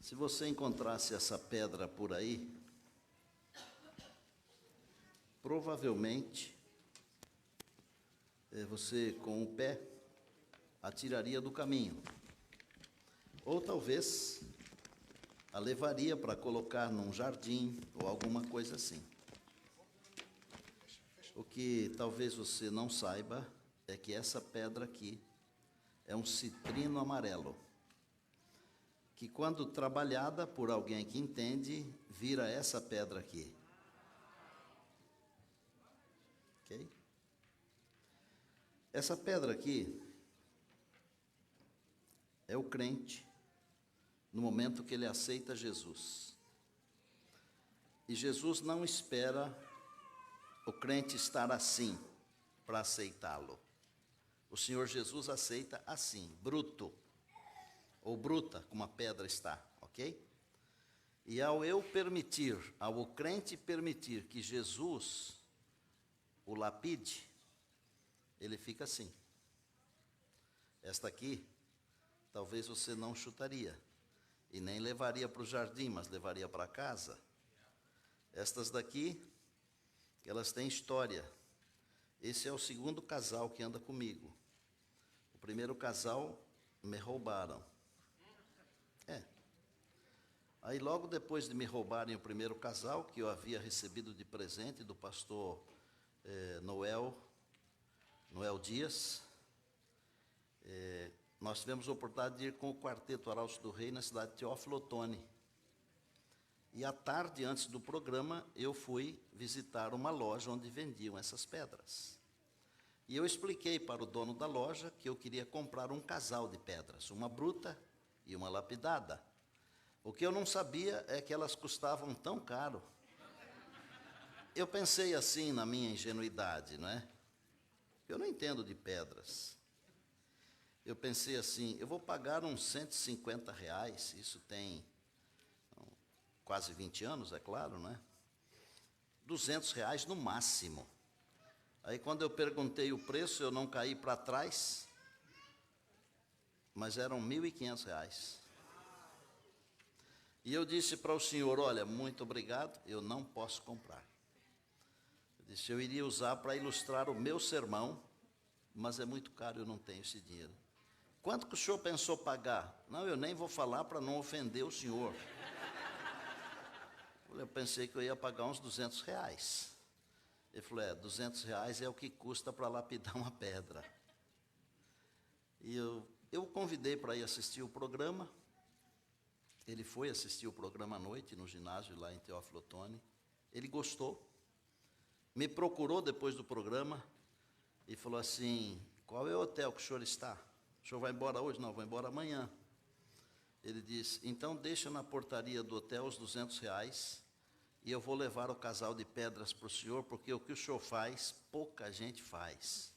Se você encontrasse essa pedra por aí, provavelmente você, com o pé, atiraria do caminho. Ou talvez a levaria para colocar num jardim ou alguma coisa assim. O que talvez você não saiba é que essa pedra aqui é um citrino amarelo, que quando trabalhada por alguém que entende, vira essa pedra aqui. Ok? Essa pedra aqui é o crente no momento que ele aceita Jesus. E Jesus não espera o crente estar assim para aceitá-lo. O Senhor Jesus aceita assim, bruto, ou bruta, como a pedra está, ok? E ao o crente permitir que Jesus o lapide, ele fica assim. Esta aqui, talvez você não chutaria, e nem levaria para o jardim, mas levaria para casa. Estas daqui, elas têm história. Esse é o segundo casal que anda comigo. O primeiro casal me roubaram. Aí logo depois de me roubarem o primeiro casal, que eu havia recebido de presente do pastor Noel Dias, nós tivemos a oportunidade de ir com o quarteto Arautos do Rei na cidade de Teófilo Otoni. E à tarde, antes do programa, eu fui visitar uma loja onde vendiam essas pedras. E eu expliquei para o dono da loja que eu queria comprar um casal de pedras, uma bruta e uma lapidada. O que eu não sabia é que elas custavam tão caro. Eu pensei assim na minha ingenuidade, não é? Eu não entendo de pedras. Eu pensei assim, eu vou pagar uns R$150, isso tem quase 20 anos, é claro, não é? R$200 no máximo. Aí quando eu perguntei o preço, eu não caí para trás, mas eram R$1.500. E eu disse para o senhor, olha, muito obrigado, eu não posso comprar. Eu disse, eu iria usar para ilustrar o meu sermão, mas é muito caro, eu não tenho esse dinheiro. Quanto que o senhor pensou pagar? Não, eu nem vou falar para não ofender o senhor. Eu pensei que eu ia pagar uns R$200. Ele falou, R$200 é o que custa para lapidar uma pedra. E eu o convidei para ir assistir o programa. Ele foi assistir o programa à noite no ginásio lá em Teófilo Otoni. Ele gostou. Me procurou depois do programa e falou assim, qual é o hotel que o senhor está? O senhor vai embora hoje? Não, vou embora amanhã. Ele disse, então deixa na portaria do hotel os R$200 e eu vou levar o casal de pedras para o senhor, porque o que o senhor faz, pouca gente faz.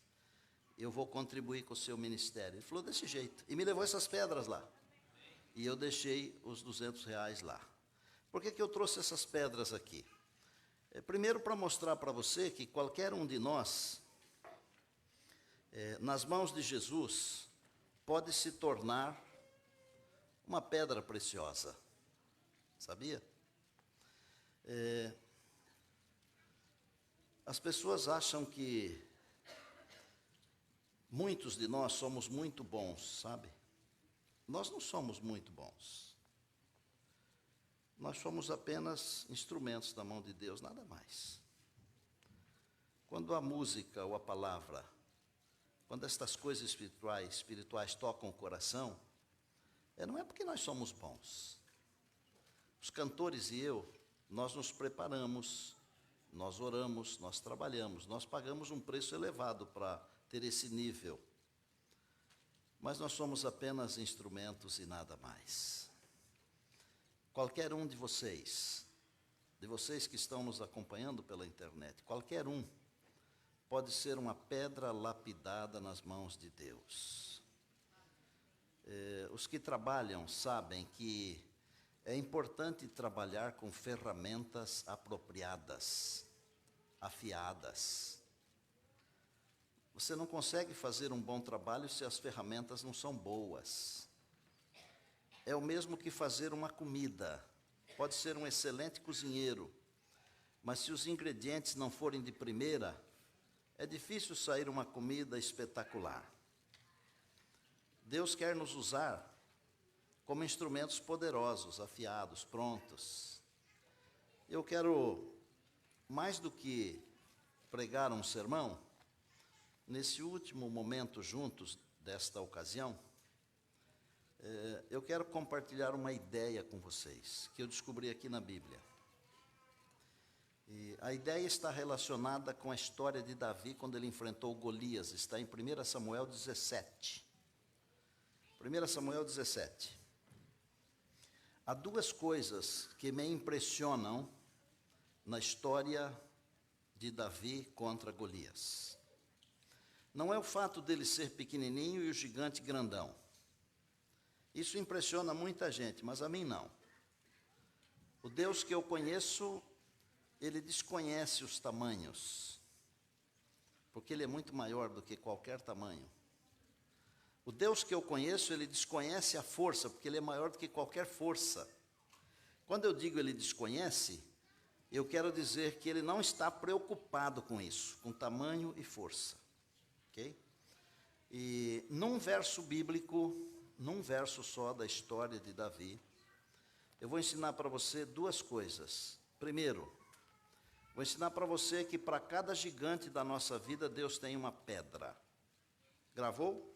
Eu vou contribuir com o seu ministério. Ele falou desse jeito. E me levou essas pedras lá. E eu deixei os R$200 lá. Por que eu trouxe essas pedras aqui? Primeiro, para mostrar para você que qualquer um de nós, nas mãos de Jesus, pode se tornar uma pedra preciosa. Sabia? As pessoas acham que muitos de nós somos muito bons, sabe? Nós não somos muito bons. Nós somos apenas instrumentos da mão de Deus, nada mais. Quando a música ou a palavra, quando estas coisas espirituais tocam o coração, não é porque nós somos bons. Os cantores e eu, nós nos preparamos, nós oramos, nós trabalhamos, nós pagamos um preço elevado para ter esse nível. Mas nós somos apenas instrumentos e nada mais. Qualquer um de vocês que estão nos acompanhando pela internet, qualquer um pode ser uma pedra lapidada nas mãos de Deus. Os que trabalham sabem que é importante trabalhar com ferramentas apropriadas, afiadas. Você não consegue fazer um bom trabalho se as ferramentas não são boas. é o mesmo que fazer uma comida. Pode ser um excelente cozinheiro, mas se os ingredientes não forem de primeira, é difícil sair uma comida espetacular. Deus quer nos usar como instrumentos poderosos, afiados, prontos. Eu quero, mais do que pregar um sermão, nesse último momento juntos desta ocasião, eu quero compartilhar uma ideia com vocês, que eu descobri aqui na Bíblia. E a ideia está relacionada com a história de Davi, quando ele enfrentou Golias, está em 1 Samuel 17. 1 Samuel 17. Há duas coisas que me impressionam na história de Davi contra Golias. Não é o fato dele ser pequenininho e o gigante grandão. Isso impressiona muita gente, mas a mim não. O Deus que eu conheço, ele desconhece os tamanhos, porque ele é muito maior do que qualquer tamanho. O Deus que eu conheço, ele desconhece a força, porque ele é maior do que qualquer força. Quando eu digo ele desconhece, eu quero dizer que ele não está preocupado com isso, com tamanho e força. Ok? E num verso bíblico, num verso só da história de Davi, eu vou ensinar para você duas coisas. Primeiro, vou ensinar para você que para cada gigante da nossa vida, Deus tem uma pedra. Gravou?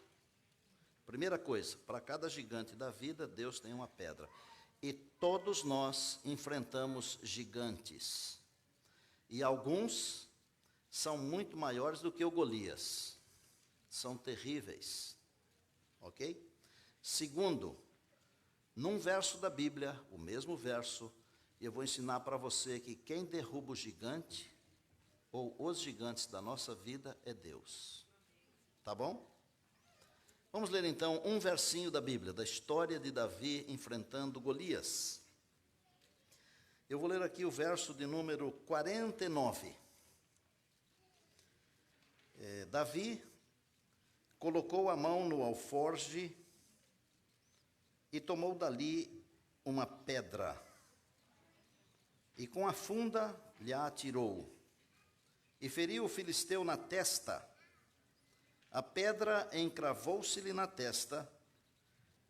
Primeira coisa, para cada gigante da vida, Deus tem uma pedra. E todos nós enfrentamos gigantes. E alguns são muito maiores do que o Golias. São terríveis. Ok? Segundo, num verso da Bíblia, o mesmo verso, eu vou ensinar para você que quem derruba o gigante, ou os gigantes da nossa vida, é Deus. Tá bom? Vamos ler então um versinho da Bíblia, da história de Davi enfrentando Golias. Eu vou ler aqui o verso de número 49. Davi colocou a mão no alforge e tomou dali uma pedra, e com a funda lhe a atirou, e feriu o filisteu na testa. A pedra encravou-se-lhe na testa,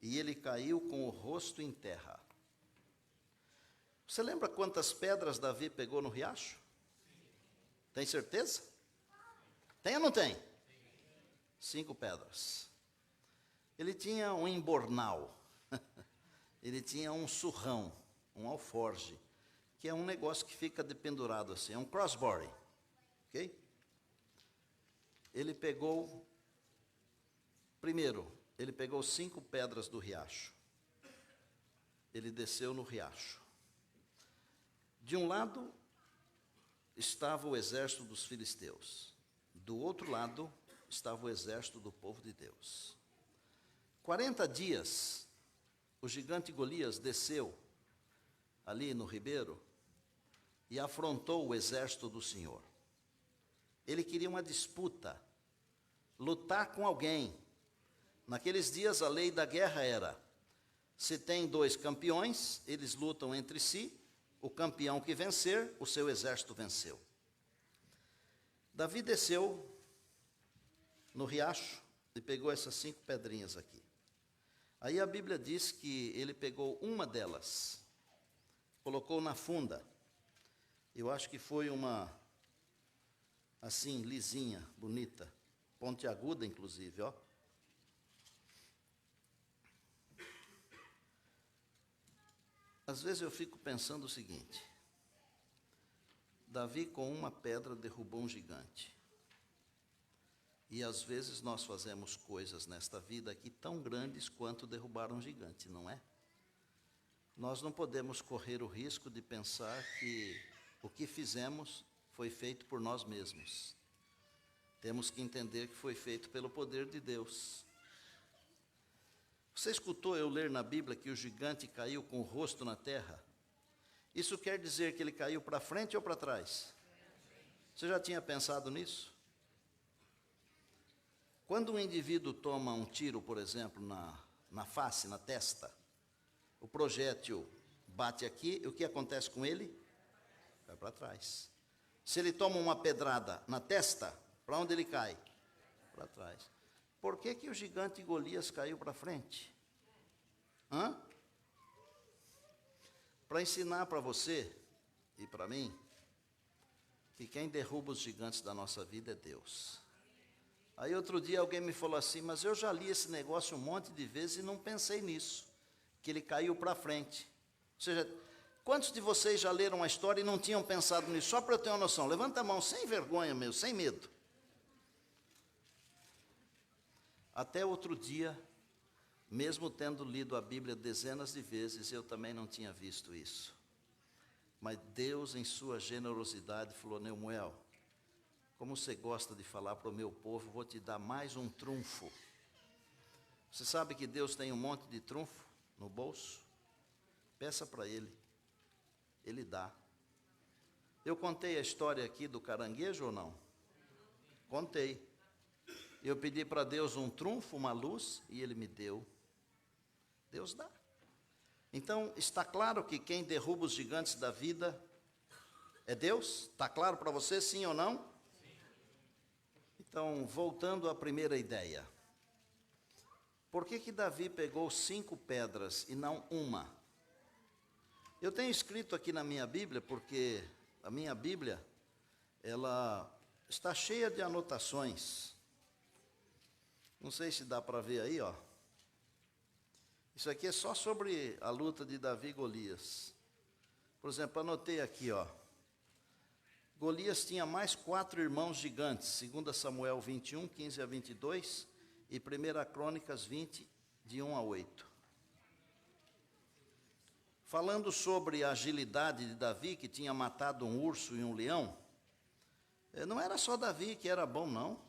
e ele caiu com o rosto em terra. Você lembra quantas pedras Davi pegou no riacho? Tem certeza? Tem ou não tem? 5 pedras. Ele tinha um embornal, ele tinha um surrão, um alforge, que é um negócio que fica dependurado assim, é um crossbody, ok? Ele pegou, primeiro, ele pegou 5 pedras do riacho, ele desceu no riacho. De um lado estava o exército dos filisteus, do outro lado estava o exército do povo de Deus. 40 dias, o gigante Golias desceu ali no ribeiro e afrontou o exército do Senhor. Ele queria uma disputa, lutar com alguém. Naqueles dias a lei da guerra era, se tem 2 campeões, eles lutam entre si, o campeão que vencer, o seu exército venceu. Davi desceu no riacho e pegou essas 5 pedrinhas aqui. Aí a Bíblia diz que ele pegou uma delas, colocou na funda. Eu acho que foi uma, assim, lisinha, bonita, pontiaguda inclusive, ó. Às vezes eu fico pensando o seguinte, Davi com uma pedra derrubou um gigante. E às vezes nós fazemos coisas nesta vida aqui tão grandes quanto derrubar um gigante, não é? Nós não podemos correr o risco de pensar que o que fizemos foi feito por nós mesmos. Temos que entender que foi feito pelo poder de Deus. Você escutou eu ler na Bíblia que o gigante caiu com o rosto na terra? Isso quer dizer que ele caiu para frente ou para trás? Você já tinha pensado nisso? Quando um indivíduo toma um tiro, por exemplo, na face, na testa, O projétil bate aqui, e o que acontece com ele? Vai para trás. Se ele toma uma pedrada na testa, para onde ele cai? Para trás. Por que que o gigante Golias caiu para frente? Para ensinar para você e para mim que quem derruba os gigantes da nossa vida é Deus. Aí outro dia alguém me falou assim, mas eu já li esse negócio um monte de vezes e não pensei nisso, que ele caiu para frente. Ou seja, quantos de vocês já leram a história e não tinham pensado nisso? Só para eu ter uma noção, levanta a mão, sem vergonha mesmo, sem medo. Até outro dia, mesmo tendo lido a Bíblia dezenas de vezes, eu também não tinha visto isso. Mas Deus, em sua generosidade, falou, Neumuel, como você gosta de falar para o meu povo, vou te dar mais um trunfo. Você sabe que Deus tem um monte de trunfo no bolso? Peça para Ele, Ele dá. Eu contei a história aqui do caranguejo ou não? Contei. Eu pedi para Deus um trunfo, uma luz, e Ele me deu. Deus dá. Então, está claro que quem derruba os gigantes da vida é Deus? Está claro para você, sim ou não? Sim. Então, voltando à primeira ideia. Por que que Davi pegou 5 pedras e não uma? Eu tenho escrito aqui na minha Bíblia, porque a minha Bíblia, ela está cheia de anotações. Não sei se dá para ver aí, ó. Isso aqui é só sobre a luta de Davi e Golias. Por exemplo, anotei aqui, ó. Golias tinha mais 4 irmãos gigantes, 2 Samuel 21, 15 a 22 e 1 Crônicas 20, de 1 a 8. Falando sobre a agilidade de Davi, que tinha matado um urso e um leão, não era só Davi que era bom, não.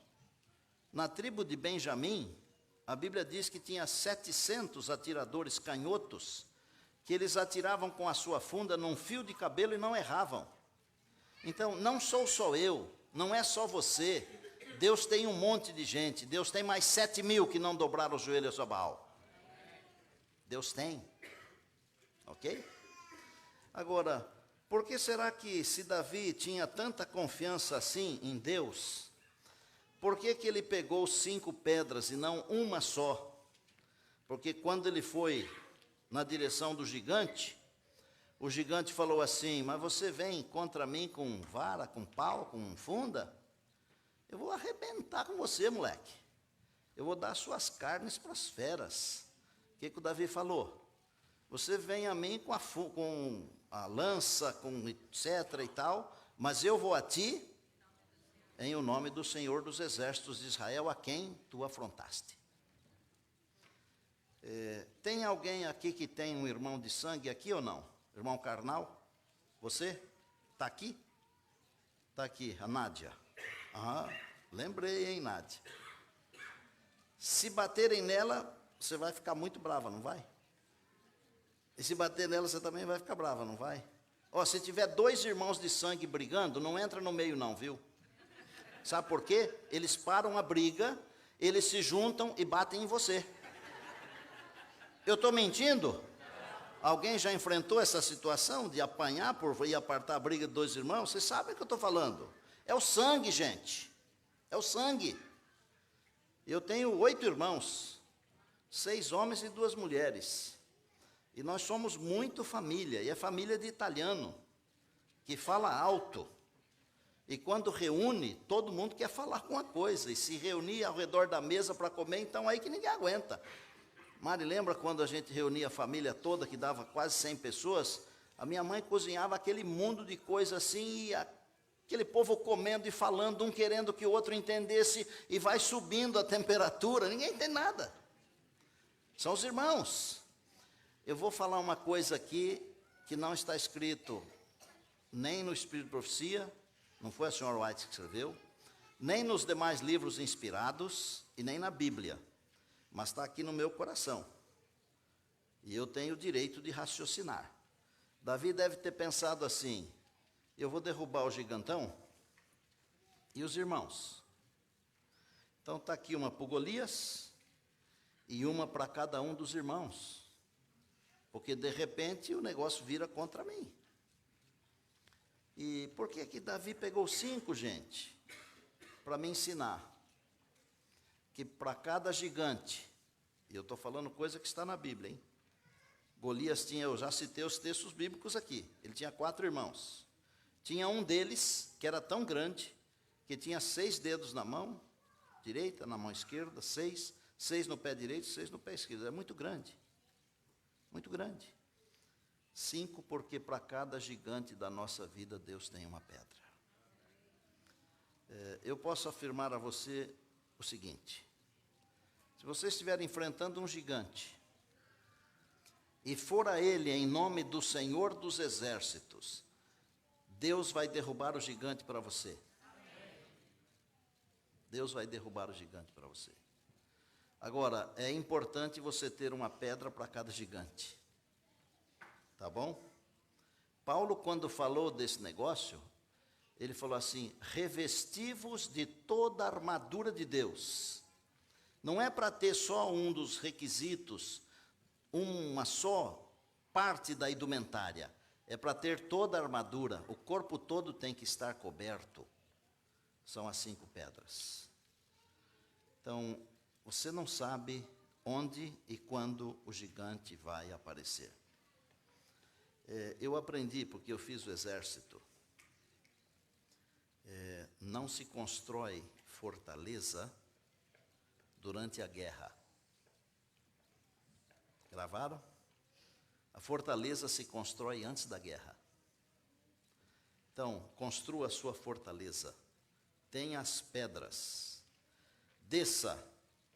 Na tribo de Benjamim, a Bíblia diz que tinha 700 atiradores canhotos, que eles atiravam com a sua funda num fio de cabelo e não erravam. Então, não sou só eu, não é só você. Deus tem um monte de gente. Deus tem mais 7.000 que não dobraram os joelhos a Baal. Deus tem. Ok? Agora, por que será que se Davi tinha tanta confiança assim em Deus, por que que ele pegou 5 pedras e não uma só? Porque quando ele foi na direção do gigante, o gigante falou assim, mas você vem contra mim com vara, com pau, com funda? Eu vou arrebentar com você, moleque. Eu vou dar suas carnes para as feras. O que que o Davi falou? Você vem a mim com a lança, com etc e tal, mas eu vou a ti em o nome do Senhor dos Exércitos de Israel, a quem tu afrontaste. Tem alguém aqui que tem um irmão de sangue aqui ou não? Irmão carnal? Você? Está aqui? Está aqui, a Nádia. Lembrei, hein, Nádia? Se baterem nela, você vai ficar muito brava, não vai? E se bater nela, você também vai ficar brava, não vai? Se tiver 2 irmãos de sangue brigando, não entra no meio não, viu? Sabe por quê? Eles param a briga, eles se juntam e batem em você. Eu estou mentindo? Alguém já enfrentou essa situação de apanhar por ir apartar a briga de 2 irmãos? Vocês sabem o que eu estou falando. É o sangue, gente. É o sangue. Eu tenho 8 irmãos, 6 homens e 2 mulheres. E nós somos muito família, e é família de italiano, que fala alto. E quando reúne, todo mundo quer falar com uma coisa, e se reunir ao redor da mesa para comer, então aí que ninguém aguenta. Mari, lembra quando a gente reunia a família toda, que dava quase 100 pessoas? A minha mãe cozinhava aquele mundo de coisa assim, e aquele povo comendo e falando, um querendo que o outro entendesse, e vai subindo a temperatura, ninguém entende nada. São os irmãos. Eu vou falar uma coisa aqui, que não está escrito nem no Espírito de Profecia, não foi a senhora White que escreveu, nem nos demais livros inspirados e nem na Bíblia, mas está aqui no meu coração. E eu tenho o direito de raciocinar. Davi deve ter pensado assim, eu vou derrubar o gigantão e os irmãos. Então está aqui uma para Golias e uma para cada um dos irmãos. porque de repente o negócio vira contra mim. E por que Davi pegou 5, gente? Para me ensinar que para cada gigante, e eu estou falando coisa que está na Bíblia, hein? Golias tinha, eu já citei os textos bíblicos aqui, ele tinha 4 irmãos. Tinha um deles que era tão grande, que tinha 6 dedos na mão direita, na mão esquerda, 6 no pé direito, 6 no pé esquerdo. É muito grande, muito grande. 5, porque para cada gigante da nossa vida, Deus tem uma pedra. Eu posso afirmar a você o seguinte: se você estiver enfrentando um gigante, e for a ele em nome do Senhor dos Exércitos, Deus vai derrubar o gigante para você. Deus vai derrubar o gigante para você. Agora, é importante você ter uma pedra para cada gigante. Tá bom? Paulo, quando falou desse negócio, ele falou assim: revesti-vos de toda a armadura de Deus. Não é para ter só um dos requisitos, uma só parte da indumentária. É para ter toda a armadura. O corpo todo tem que estar coberto. São as 5 pedras. Então, você não sabe onde e quando o gigante vai aparecer. Eu aprendi, porque eu fiz o exército. Não se constrói fortaleza durante a guerra. Gravaram? A fortaleza se constrói antes da guerra. Então, construa a sua fortaleza. Tenha as pedras. Desça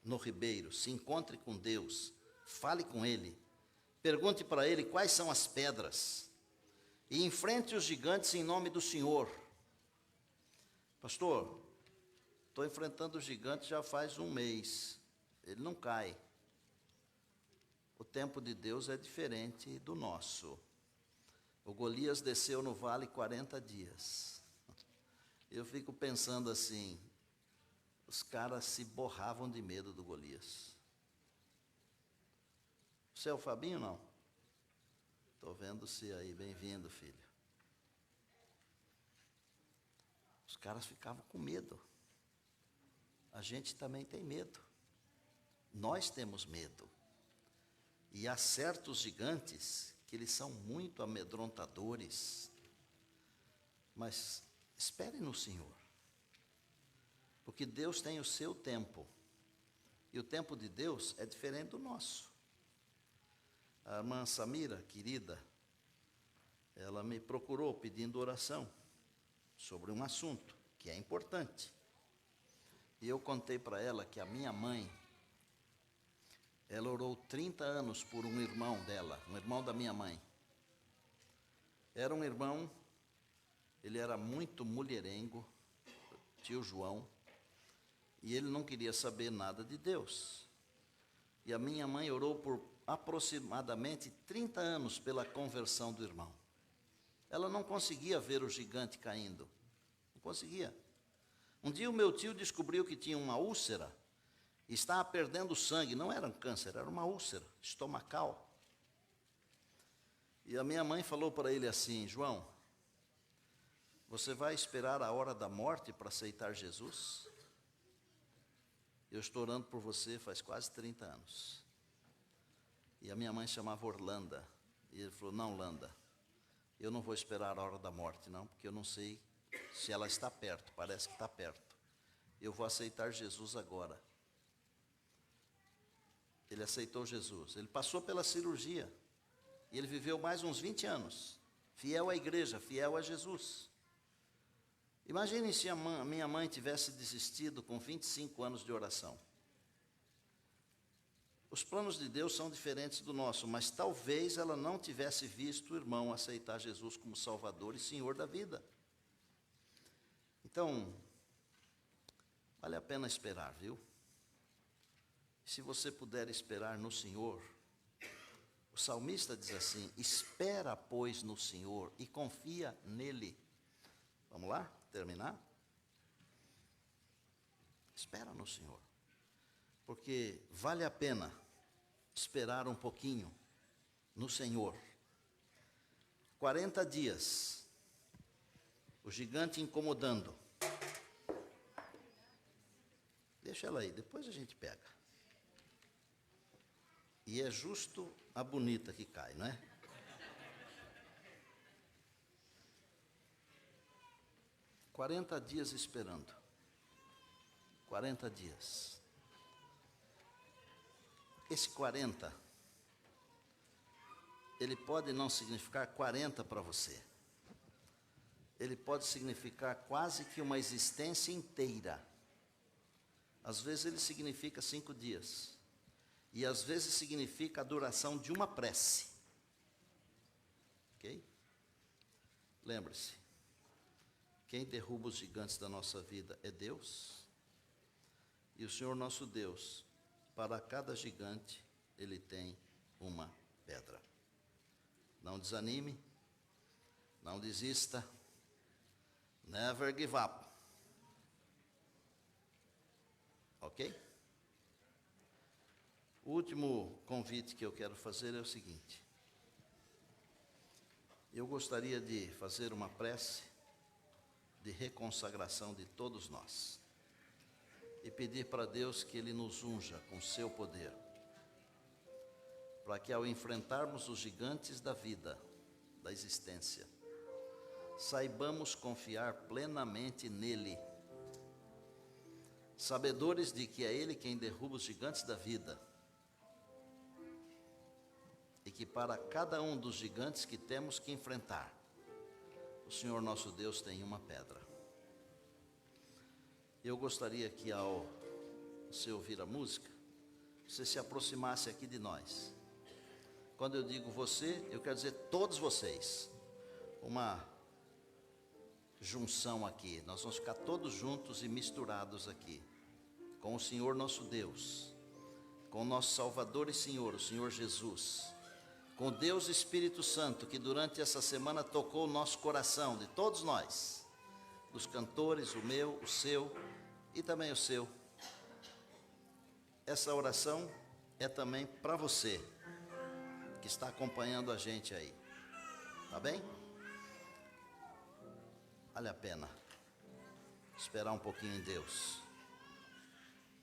no ribeiro, se encontre com Deus, fale com Ele. Pergunte para Ele quais são as pedras. E enfrente os gigantes em nome do Senhor. Pastor, estou enfrentando o gigante já faz 1 mês. Ele não cai. O tempo de Deus é diferente do nosso. O Golias desceu no vale 40 dias. Eu fico pensando assim, os caras se borravam de medo do Golias. Você é o Fabinho, não? Estou vendo você aí, bem-vindo, filho. Os caras ficavam com medo. A gente também tem medo. Nós temos medo. E há certos gigantes que eles são muito amedrontadores. Mas espere no Senhor. Porque Deus tem o seu tempo. E o tempo de Deus é diferente do nosso. A irmã Samira, querida, ela me procurou pedindo oração sobre um assunto que é importante. E eu contei para ela que a minha mãe, ela orou 30 anos por um irmão dela, um irmão da minha mãe. Era um irmão, ele era muito mulherengo, tio João, e ele não queria saber nada de Deus. E a minha mãe orou por aproximadamente 30 anos pela conversão do irmão. Ela não conseguia ver o gigante caindo, não conseguia. Um dia o meu tio descobriu que tinha uma úlcera, e estava perdendo sangue, não era um câncer, era uma úlcera estomacal. E a minha mãe falou para ele assim: João, você vai esperar a hora da morte para aceitar Jesus? Eu estou orando por você faz quase 30 anos. E a minha mãe chamava Orlando. E ele falou: não, Landa, eu não vou esperar a hora da morte, não, porque eu não sei se ela está perto, parece que está perto. Eu vou aceitar Jesus agora. Ele aceitou Jesus. Ele passou pela cirurgia. E ele viveu mais uns 20 anos. Fiel à igreja, fiel a Jesus. Imagine se a minha mãe tivesse desistido com 25 anos de oração. Os planos de Deus são diferentes do nosso, mas talvez ela não tivesse visto o irmão aceitar Jesus como Salvador e Senhor da vida. Então, vale a pena esperar, viu? Se você puder esperar no Senhor, o salmista diz assim: espera, pois, no Senhor e confia nele. Vamos lá? Terminar? Espera no Senhor. Porque vale a pena esperar um pouquinho. no Senhor. 40 dias, o gigante incomodando. Deixa ela aí, depois a gente pega. E é justo a bonita que cai, não é? Quarenta dias esperando. 40 dias. Esse 40, ele pode não significar 40 para você. Ele pode significar quase que uma existência inteira. Às vezes ele significa 5 dias. E às vezes significa a duração de uma prece. Ok? Lembre-se, quem derruba os gigantes da nossa vida é Deus. E o Senhor nosso Deus, para cada gigante, Ele tem uma pedra. Não desanime, não desista, never give up. Ok? O último convite que eu quero fazer é o seguinte. Eu gostaria de fazer uma prece de reconsagração de todos nós e pedir para Deus que Ele nos unja com seu poder, para que ao enfrentarmos os gigantes da vida, da existência, saibamos confiar plenamente nele, sabedores de que é Ele quem derruba os gigantes da vida, e que para cada um dos gigantes que temos que enfrentar, o Senhor nosso Deus tem uma pedra. Eu gostaria que ao você ouvir a música, você se aproximasse aqui de nós. Quando eu digo você, eu quero dizer todos vocês. Uma junção aqui, nós vamos ficar todos juntos e misturados aqui, com o Senhor nosso Deus, com o nosso Salvador e Senhor, o Senhor Jesus, com Deus Espírito Santo, que durante essa semana tocou o nosso coração, de todos nós, dos cantores, o meu, o seu e também o seu. Essa oração é também para você, que está acompanhando a gente aí, tá bem? Vale a pena esperar um pouquinho em Deus.